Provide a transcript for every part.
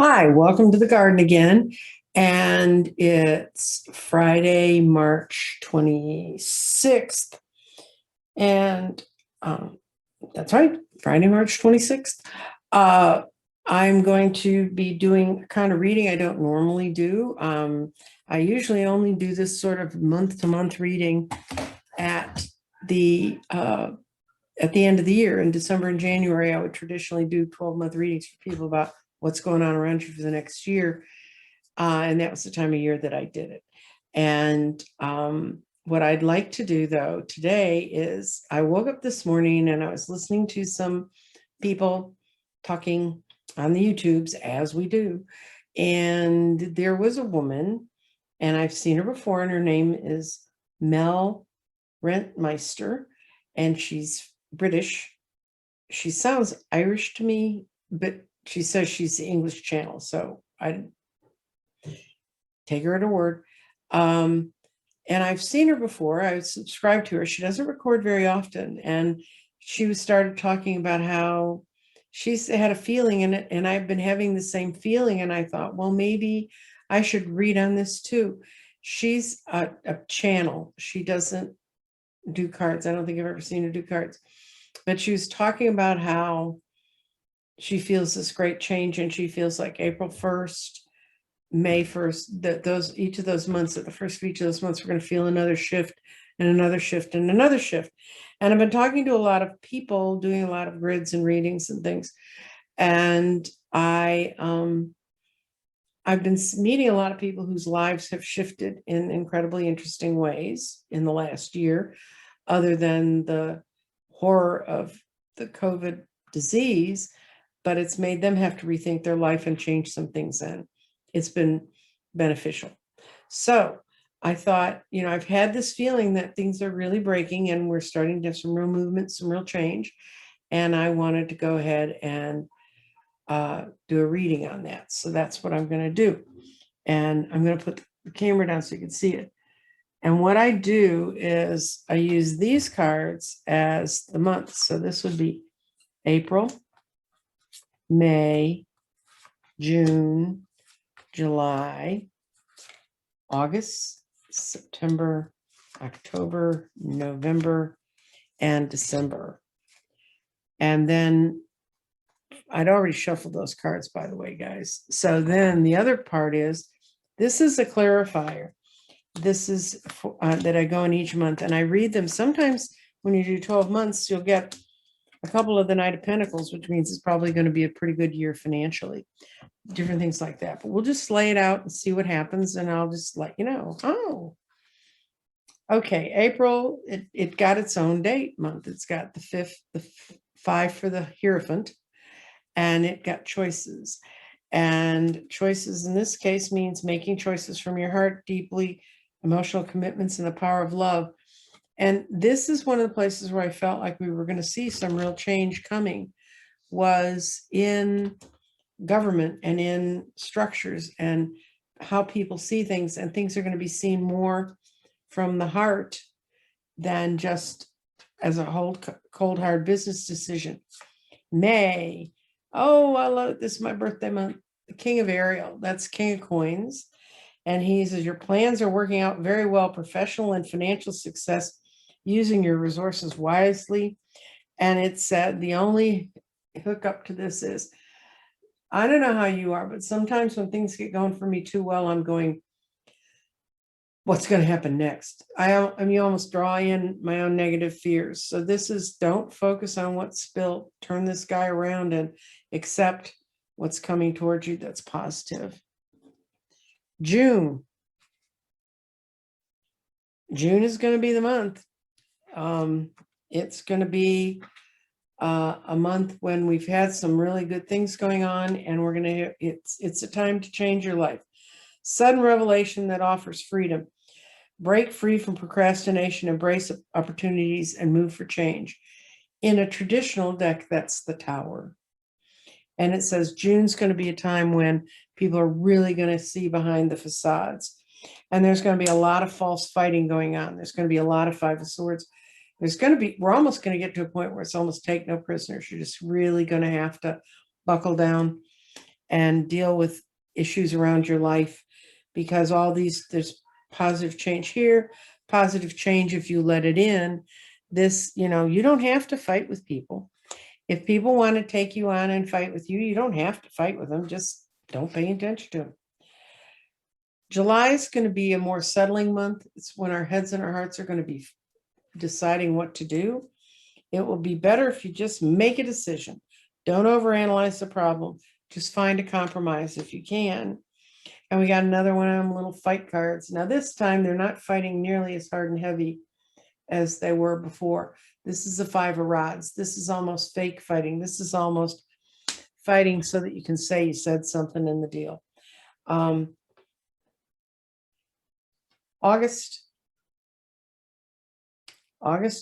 Hi, welcome to the garden again. And it's Friday, March 26th. And that's right, Friday, March 26th. I'm going to be doing a kind of reading I don't normally do. I usually only do this sort of month-to-month reading at the end of the year. In December and January, I would traditionally do 12-month readings for people about what's going on around you for the next year. And that was the time of year that I did it. And what I'd like to do, though, today is I woke up this morning and I was listening to some people talking on the YouTubes, as we do. And there was a woman, and I've seen her before, and her name is Mel Rentmeister, and she's British. She sounds Irish to me, but she says she's the English channel, so I take her at her word. And I've seen her before. I subscribed to her. She doesn't record very often, and she started talking about how she's had a feeling in it, and I've been having the same feeling. And I thought, well, maybe I should read on this too. She's a channel. She doesn't do cards. I don't think I've ever seen her do cards, but she was talking about how she feels this great change, and she feels like April 1st, May 1st, that each of those months, at the first of each of those months, we're going to feel another shift and another shift and another shift. And I've been talking to a lot of people, doing a lot of grids and readings and things. And I've been meeting a lot of people whose lives have shifted in incredibly interesting ways in the last year, other than the horror of the COVID disease, but it's made them have to rethink their life and change some things, and it's been beneficial. So I thought, I've had this feeling that things are really breaking and we're starting to have some real movement, some real change. And I wanted to go ahead and do a reading on that. So that's what I'm going to do. And I'm going to put the camera down so you can see it. And what I do is I use these cards as the months. So this would be April, May, June, July, August, September, October, November, and December. And then I'd already shuffled those cards, by the way, guys. So then the other part is, this is a clarifier. This is that I go in each month, and I read them. Sometimes when you do 12 months, you'll get a couple of the Knight of Pentacles, which means it's probably going to be a pretty good year financially. Different things like that. But we'll just lay it out and see what happens, and I'll just let you know. Oh, okay. April, it got its own date month. It's got the 5 for the Hierophant, and it got choices. And choices in this case means making choices from your heart, deeply emotional commitments, and the power of love. And this is one of the places where I felt like we were going to see some real change coming, was in government and in structures and how people see things. And things are going to be seen more from the heart than just as a cold hard business decision. May, oh, I love it. This is my birthday month. The King of Ariel, that's King of Coins. And he says, your plans are working out very well, professional and financial success, using your resources wisely. And it said the only hookup to this is, I don't know how you are, but sometimes when things get going for me too well, I'm going, what's going to happen next? You almost draw in my own negative fears. So this is, don't focus on what's spilled. Turn this guy around and accept what's coming towards you that's positive. June is going to be the month. It's going to be a month when we've had some really good things going on, and we're going to, it's a time to change your life. Sudden revelation that offers freedom. Break free from procrastination, embrace opportunities, and move for change. In a traditional deck, that's the Tower. And it says June's going to be a time when people are really going to see behind the facades. And there's going to be a lot of false fighting going on. There's going to be a lot of Five of Swords. We're almost going to get to a point where it's almost take no prisoners. You're just really going to have to buckle down and deal with issues around your life, because there's positive change here, positive change if you let it in. This, you don't have to fight with people. If people want to take you on and fight with you, you don't have to fight with them. Just don't pay attention to them. July is going to be a more settling month. It's when our heads and our hearts are going to be deciding what to do. It will be better if you just make a decision. Don't overanalyze the problem. Just find a compromise if you can. And we got another one of them little fight cards. Now this time they're not fighting nearly as hard and heavy as they were before. This is a 5 of rods. This is almost fake fighting. This is almost fighting so that you can say you said something in the deal. August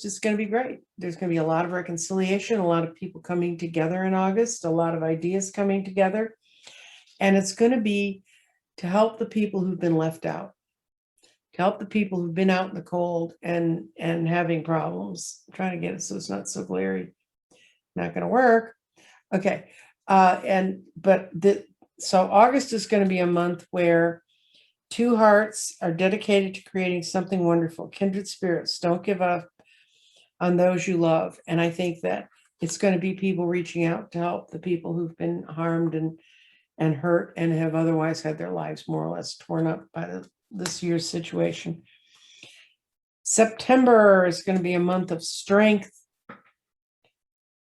is going to be great. There's going to be a lot of reconciliation, a lot of people coming together in August, a lot of ideas coming together. And it's going to be to help the people who've been left out, to help the people who've been out in the cold and having problems. I'm trying to get it so it's not so glary. Not going to work. Okay. So August is going to be a month where 2 hearts are dedicated to creating something wonderful. Kindred spirits, don't give up on those you love. And I think that it's going to be people reaching out to help the people who've been harmed and hurt and have otherwise had their lives more or less torn up by this year's situation. September is going to be a month of strength.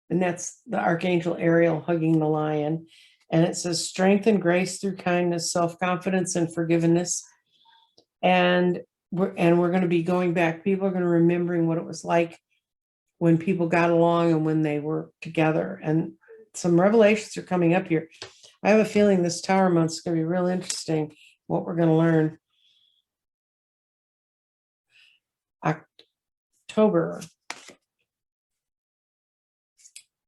And that's the Archangel Ariel hugging the lion. And it says strength and grace through kindness, self-confidence, and forgiveness. And we're going to be going back. People are going to remembering what it was like when people got along and when they were together. And some revelations are coming up here. I have a feeling this Tower month is going to be real interesting, what we're going to learn. October.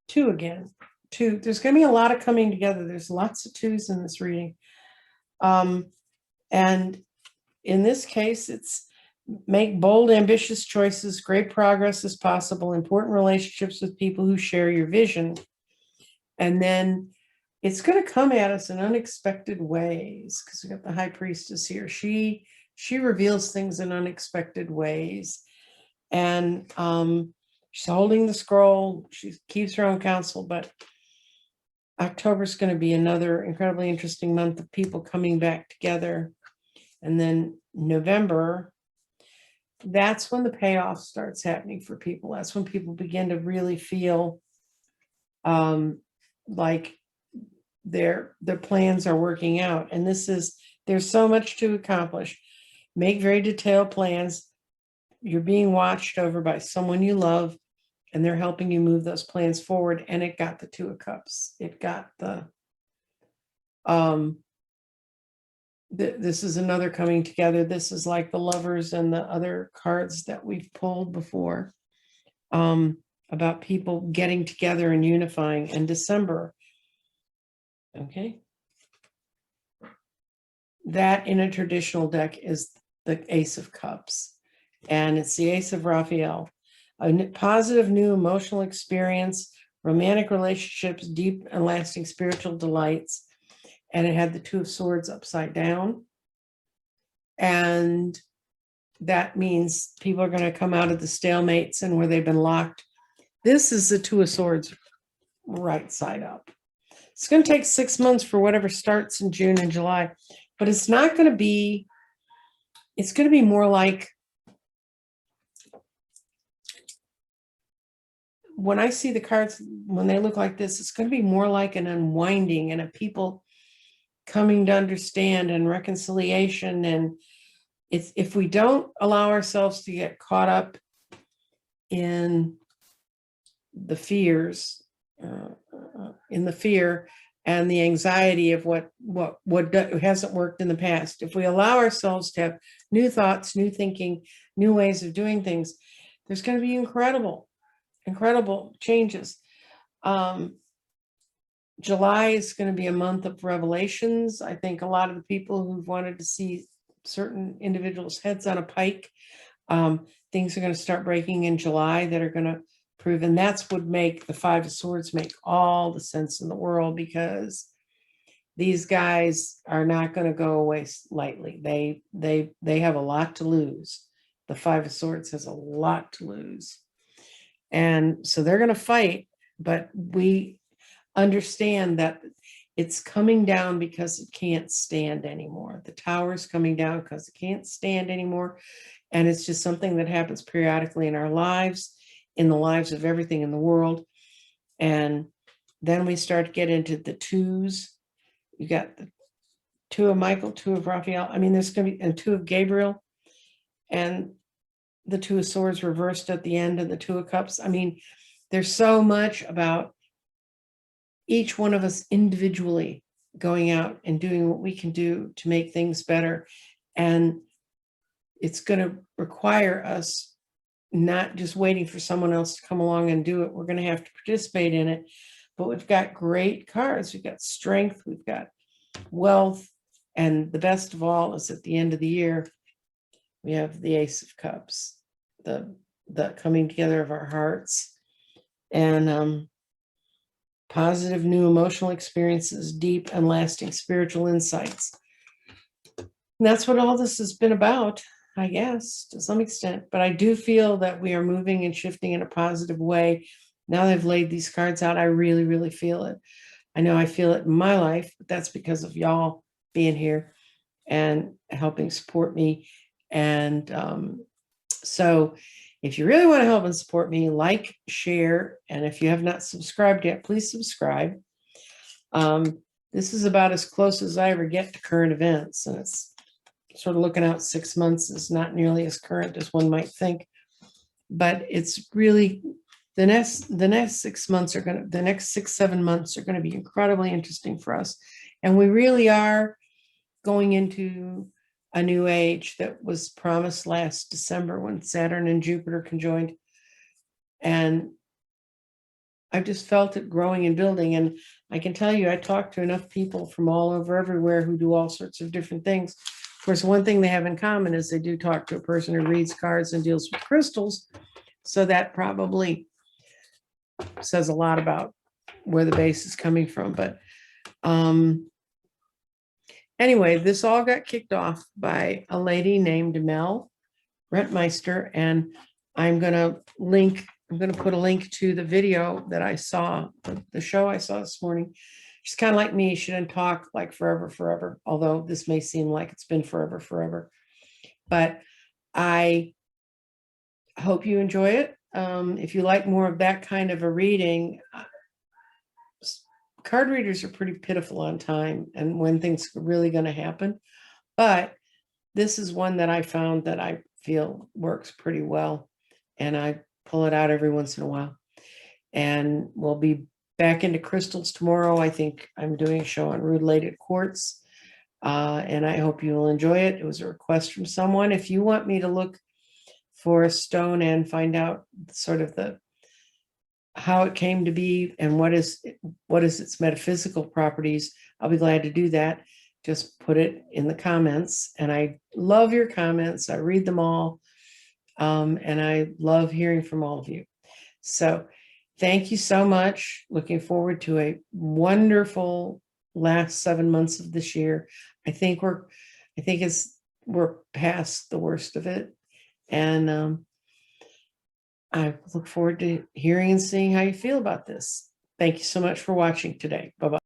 2 again. 2. There's going to be a lot of coming together. There's lots of 2s in this reading. And in this case, it's make bold, ambitious choices. Great progress is possible. Important relationships with people who share your vision. And then it's going to come at us in unexpected ways, because we got the High Priestess here. She reveals things in unexpected ways. And she's holding the scroll. She keeps her own counsel, but October is going to be another incredibly interesting month of people coming back together. And then November, that's when the payoff starts happening for people. That's when people begin to really feel like their plans are working out. And there's so much to accomplish. Make very detailed plans. You're being watched over by someone you love, and they're helping you move those plans forward. And it got the 2 of Cups. It got this is another coming together. This is like the Lovers and the other cards that we've pulled before, about people getting together and unifying. And December, okay, that in a traditional deck is the Ace of Cups, and it's the Ace of Raphael. A positive new emotional experience, romantic relationships, deep and lasting spiritual delights. And it had the 2 of Swords upside down. And that means people are going to come out of the stalemates and where they've been locked. This is the 2 of Swords right side up. It's going to take 6 months for whatever starts in June and July, but it's not going to be, it's going to be more like, when I see the cards, when they look like this, it's going to be more like an unwinding and a people coming to understand and reconciliation. And if we don't allow ourselves to get caught up in the fears, in the fear and the anxiety of what hasn't worked in the past, if we allow ourselves to have new thoughts, new thinking, new ways of doing things, there's going to be incredible changes. July is going to be a month of revelations. I think a lot of the people who've wanted to see certain individuals' heads on a pike, things are going to start breaking in July that are going to prove, and that's would make the 5 of Swords make all the sense in the world, because these guys are not going to go away lightly. They have a lot to lose. The Five of Swords has a lot to lose. And so they're going to fight, but we understand that it's coming down because it can't stand anymore. The tower's coming down because it can't stand anymore. And it's just something that happens periodically in our lives, in the lives of everything in the world. And then we start to get into the twos. You got the two of Michael, two of Raphael. I mean, there's going to be, and two of Gabriel, and the Two of Swords reversed at the end, and the Two of Cups. I mean, there's so much about each one of us individually going out and doing what we can do to make things better. And it's going to require us not just waiting for someone else to come along and do it. We're going to have to participate in it. But we've got great cards. We've got strength. We've got wealth. And the best of all is at the end of the year, we have the Ace of Cups, the coming together of our hearts, and positive new emotional experiences, deep and lasting spiritual insights. And that's what all this has been about, I guess, to some extent. But I do feel that we are moving and shifting in a positive way. Now that I've laid these cards out, I really, really feel it. I know I feel it in my life, but that's because of y'all being here and helping support me. And so if you really want to help and support me, like, share, and if you have not subscribed yet, please subscribe. This is about as close as I ever get to current events, and it's sort of looking out 6 months is not nearly as current as one might think, but it's really the next 6 months are going to, the next 6-7 months are going to be incredibly interesting for us, and we really are going into a new age that was promised last December when Saturn and Jupiter conjoined. And I've just felt it growing and building. And I can tell you, I talk to enough people from all over everywhere who do all sorts of different things. Of course, one thing they have in common is they do talk to a person who reads cards and deals with crystals. So that probably says a lot about where the base is coming from. But anyway, this all got kicked off by a lady named Mel Rentmeister, and I'm going to put a link to the video that I saw, the show I saw this morning. She's kind of like me. She didn't talk like forever, although this may seem like it's been forever. But I hope you enjoy it. If you like more of that kind of a reading, card readers are pretty pitiful on time and when things are really going to happen. But this is one that I found that I feel works pretty well. And I pull it out every once in a while. And we'll be back into crystals tomorrow. I think I'm doing a show on rutilated quartz. And I hope you will enjoy it. It was a request from someone. If you want me to look for a stone and find out sort of how it came to be and what is its metaphysical properties, I'll be glad to do that. Just put it in the comments. And I love your comments. I read them all. And I love hearing from all of you. So thank you so much. Looking forward to a wonderful last 7 months of this year. I think we're past the worst of it. And I look forward to hearing and seeing how you feel about this. Thank you so much for watching today. Bye-bye.